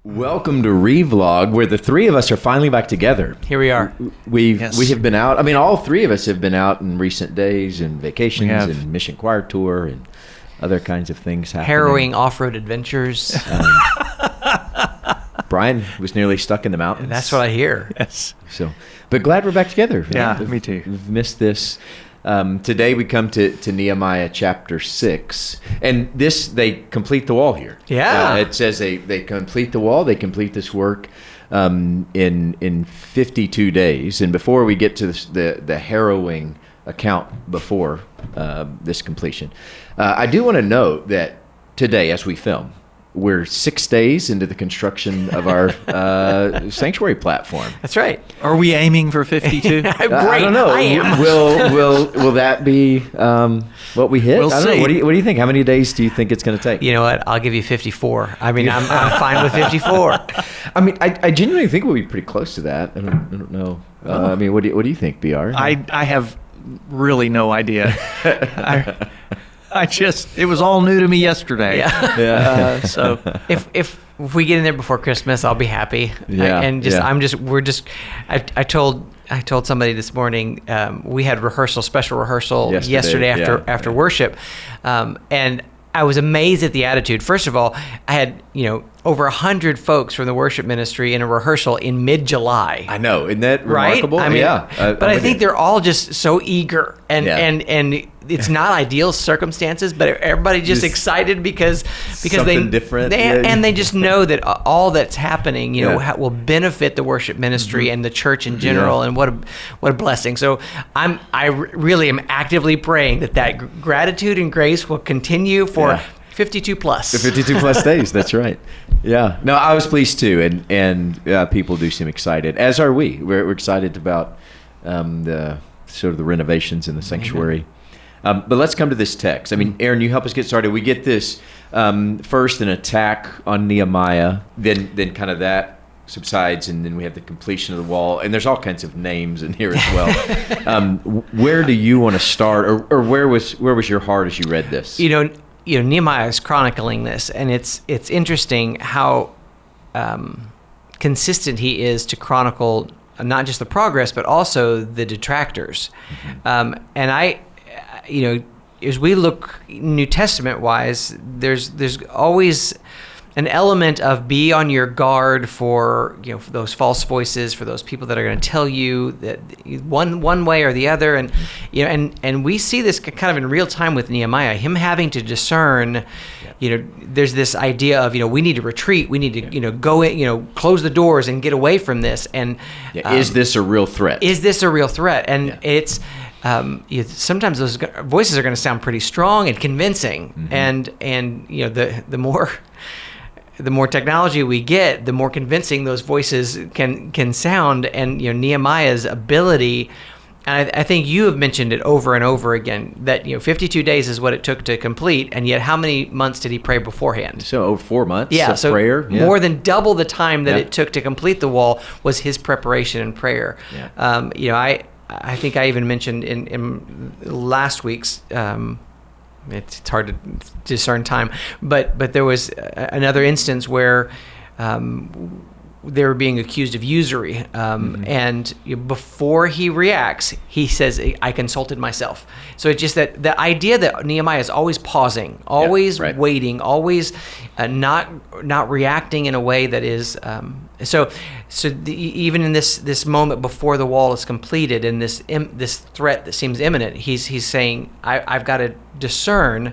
Welcome to Revlog, where the three of us are finally back together. Here we are. We have been out. I mean, all three of us have been out in recent days and vacations and mission choir tour and other kinds of things happening. Harrowing off-road adventures. Brian was nearly stuck in the mountains. That's what I hear. Yes. So, but glad we're back together. Yeah, me too. We've missed this. Today we come to Nehemiah chapter 6, and they complete the wall here. Yeah. It says they complete the wall, they complete this work in 52 days. And before we get to the harrowing account before this completion, I do want to note that today, as we film, we're 6 days into the construction of our sanctuary platform. That's right. Are we aiming for 52? Great. I don't know. I am. Will that be what we hit? We'll I don't know. see. What do you think? How many days do you think it's going to take? You know what? I'll give you 54. I mean, I'm fine with 54. I mean, I genuinely think we'll be pretty close to that. I don't know. I mean, what do you think, BR? I have really no idea. It was all new to me yesterday. Yeah. So If we get in there before Christmas, I'll be happy. Yeah, I told somebody this morning, we had special rehearsal yesterday after worship, and I was amazed at the attitude. First of all, I had over 100 folks from the worship ministry in a rehearsal in mid-July. I know, isn't that right? remarkable? I mean, but I think they're all just so eager, and it's not ideal circumstances, but everybody just excited because something different, and they just know that all that's happening, will benefit the worship ministry and the church in general, and what a blessing. So I really am actively praying that gratitude and grace will continue for 52 plus. 52 plus days. That's right. Yeah. No, I was pleased too, and people do seem excited, as are we. We're excited about the sort of the renovations in the sanctuary. But let's come to this text. I mean, Aaron, you help us get started. We get this first an attack on Nehemiah, then kind of that subsides, and then we have the completion of the wall. And there's all kinds of names in here as well. Where do you want to start, or where was your heart as you read this? Nehemiah is chronicling this, and it's interesting how consistent he is to chronicle not just the progress, but also the detractors. And as we look New Testament wise, there's always an element of be on your guard for for those false voices, for those people that are going to tell you that one way or the other, and we see this kind of in real time with Nehemiah, him having to discern. There's this idea of we need to retreat, we need to go in, close the doors and get away from this. And is this a real threat? Is this a real threat? And it's sometimes those voices are going to sound pretty strong and convincing, and the more technology we get, the more convincing those voices can sound. And Nehemiah's ability, and I think you have mentioned it over and over again, that 52 days is what it took to complete, and yet how many months did he pray beforehand? So over 4 months of so prayer? More than double the time that it took to complete the wall was his preparation and prayer. I think I even mentioned in last week's, it's hard to discern time, but there was another instance where they were being accused of usury, and before he reacts, he says, "I consulted myself." So it's just that the idea that Nehemiah is always pausing, always waiting, always not reacting in a way that is even in this moment before the wall is completed, and this threat that seems imminent, he's saying, I've got to discern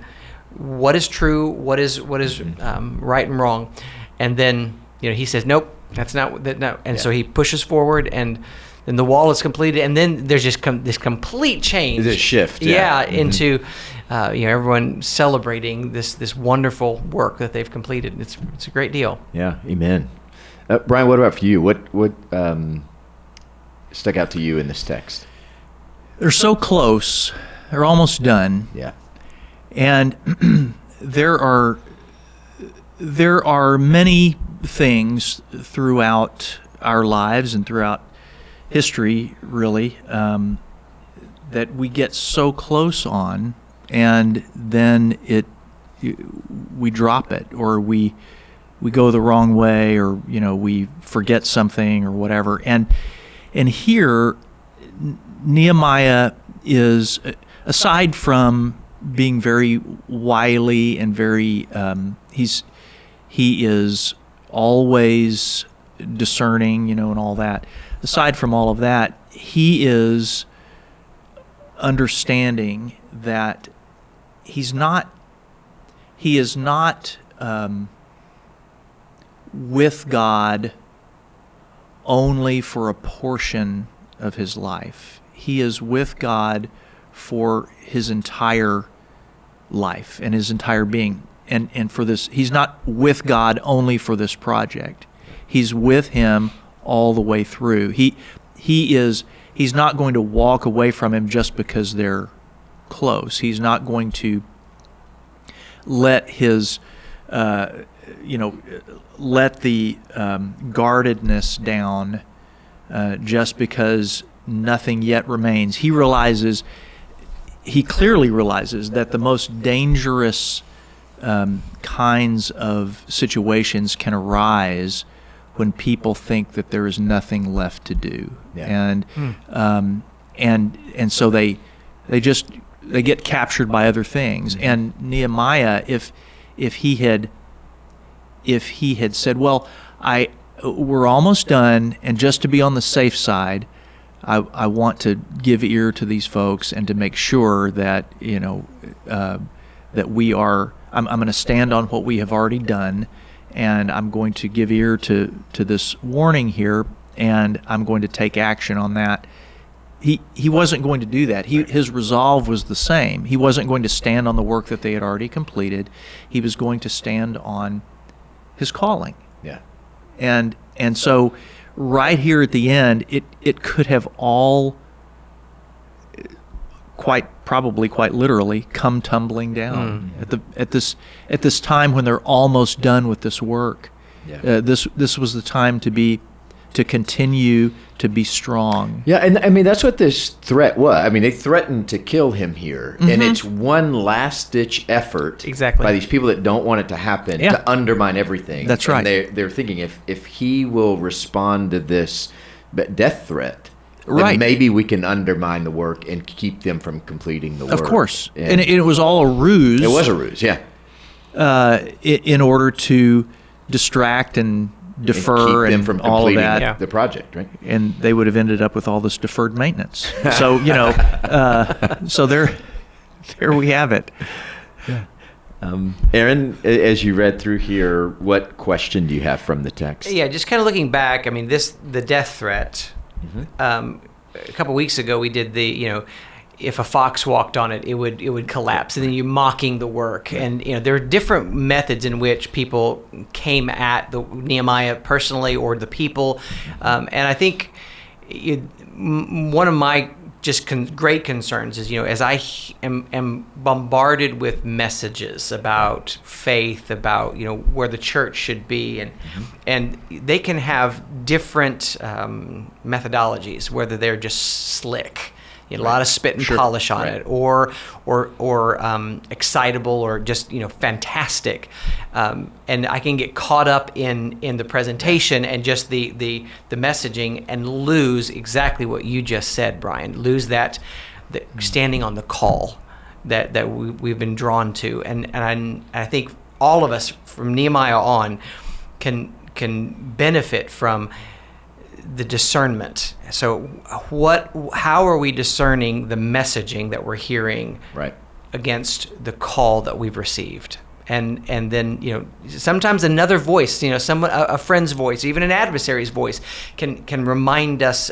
what is true, what is right and wrong, and then he says, nope. That's not that. No, and so he pushes forward, and then the wall is completed, and then there's just this complete change, this shift, into everyone celebrating this wonderful work that they've completed. It's a great deal. Yeah, amen. Brian, what about for you? What stuck out to you in this text? they're so close. They're almost done. Yeah. And there are many things throughout our lives and throughout history, really, that we get so close on, and then we drop it, or we go the wrong way, or we forget something or whatever. And here Nehemiah is, aside from being very wily and very he is always discerning, and all that. Aside from all of that, he is understanding that he is not with God only for a portion of his life. He is with God for his entire life and his entire being. And for this, he's not with God only for this project. He's with him all the way through. He's not going to walk away from him just because they're close. He's not going to let his let the guardedness down just because nothing yet remains. He clearly realizes that the most dangerous kinds of situations can arise when people think that there is nothing left to do. Yeah. And so they get captured by other things. Mm-hmm. And Nehemiah, if he had said, well, we're almost done, and just to be on the safe side, I want to give ear to these folks and to make sure that that we are. I'm going to stand on what we have already done, and I'm going to give ear to this warning here, and I'm going to take action on that. He wasn't going to do that. His resolve was the same. He wasn't going to stand on the work that they had already completed. He was going to stand on his calling. Yeah. And so right here at the end, it could have all quite literally come tumbling down at this time when they're almost done with this work. Yeah. This was the time to continue to be strong. Yeah, and I mean that's what this threat was. I mean, they threatened to kill him here, and it's one last-ditch effort by these people that don't want it to happen to undermine everything. That's right. And they're thinking if he will respond to this death threat, then maybe we can undermine the work and keep them from completing the work. Of course, and it was all a ruse. It was a ruse, yeah. In order to distract and defer and keep them from all of completing that, the project, right? And they would have ended up with all this deferred maintenance. So so there we have it. Yeah. Aaron, as you read through here, what question do you have from the text? Yeah, just kind of looking back. I mean, the death threat. Mm-hmm. A couple weeks ago, we did if a fox walked on it, it would collapse, and then you're mocking the work. And there are different methods in which people came at the Nehemiah personally or the people. And I think one of my just great concerns is, as I am bombarded with messages about faith, about where the church should be, and they can have different methodologies, whether they're just slick. A lot of spit and polish on it, or excitable, or just fantastic, and I can get caught up in the presentation and just the messaging and lose exactly what you just said, Brian. Lose that standing on the call that we've been drawn to, and I think all of us from Nehemiah on can benefit from the discernment. So how are we discerning the messaging that we're hearing against the call that we've received? And then sometimes another voice, a friend's voice, even an adversary's voice can remind us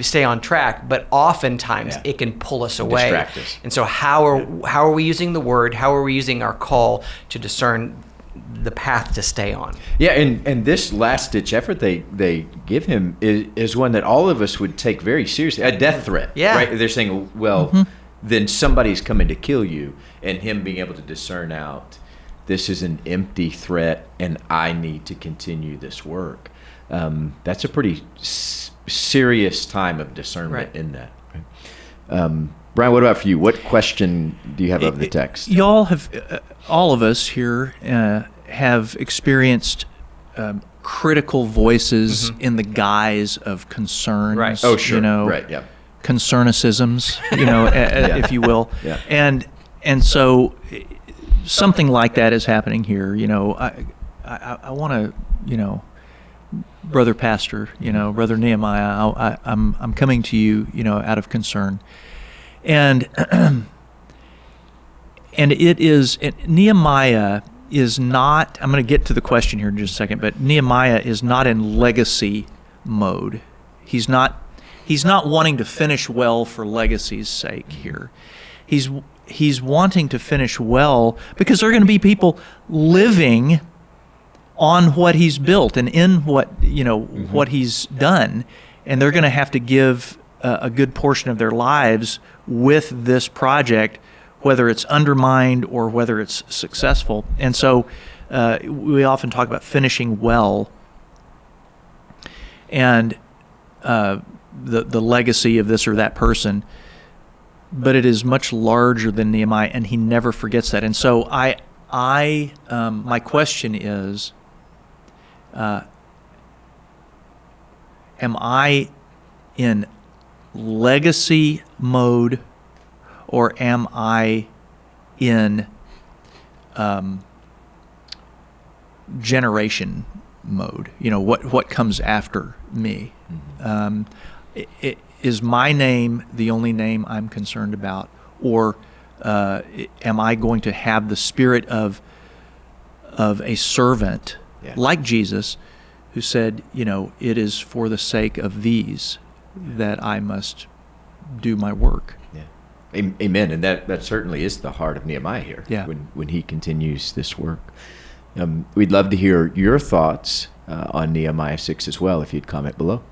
stay on track, but oftentimes it can pull us away. Distract us. And so how are we using the word? How are we using our call to discern the path to stay on? Yeah, and this last-ditch effort they give him is one that all of us would take very seriously. A death threat, right? They're saying, well, then somebody's coming to kill you, and him being able to discern out, this is an empty threat, and I need to continue this work. That's a pretty serious time of discernment in that. Right? Brian, what about for you? What question do you have of the text? Y'all have, all of us here have experienced critical voices in the guise of concerns. Right. Oh, sure. You know, right. Yeah. concernicisms, you know, if you will. Yeah. And so something like that is happening here. You know, I want to, you know, brother pastor, you know, brother Nehemiah, I'm coming to you, you know, out of concern, and Nehemiah is not. I'm going to get to the question here in just a second, but Nehemiah is not in legacy mode. He's not wanting to finish well for legacy's sake here. He's wanting to finish well because there are going to be people living on what he's built and in what, you know, what he's done, and they're going to have to give a good portion of their lives with this project, whether it's undermined or whether it's successful. And so we often talk about finishing well and the legacy of this or that person, but it is much larger than Nehemiah, and he never forgets that. And so my question is, am I in legacy mode, or am I in generation mode? You know, what comes after me? Is my name the only name I'm concerned about, or am I going to have the spirit of a servant, like Jesus, who said, you know, it is for the sake of these that I must do my work. Yeah. Amen. And that certainly is the heart of Nehemiah here. Yeah. When he continues this work. We'd love to hear your thoughts on Nehemiah 6 as well, if you'd comment below.